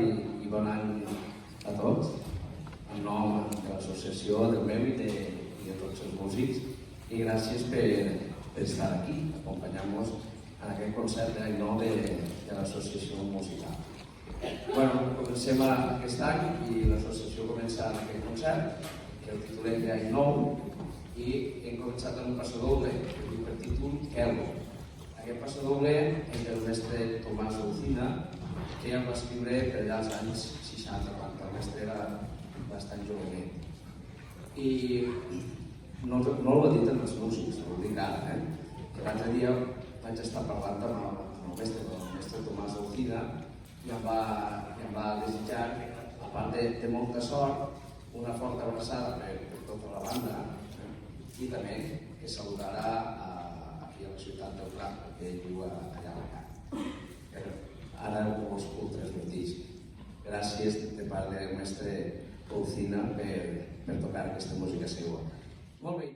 i bon any a tots, en nom de l'associació, del meu i de tots els músics, i gràcies per estar aquí, acompanyant-nos en aquest concert d'any nou de l'associació musical. Comencem aquest any i l'associació comença amb aquest concert, que el titulem d'any nou, i hem començat amb un passadoble que diu per títol Quello. Aquest passadoble és del mestre Tomàs Lucina, que ja el va escriure per allà als anys 60, quan el mestre era bastant jovenet. I no ho ha dit amb els músics, ho dic ara, que l'altre dia vaig estar parlant amb el mestre Tomàs Lucina i em va desitjar, a part de molta sort, una forta abraçada per tota la banda i també que saludarà aquí a la ciutat del Prat, perquè ell viu allà a la Can. Ara ho escolto transmetís. Gràcies de part del mestre Lucina per tocar aquesta música seva. Molt bé.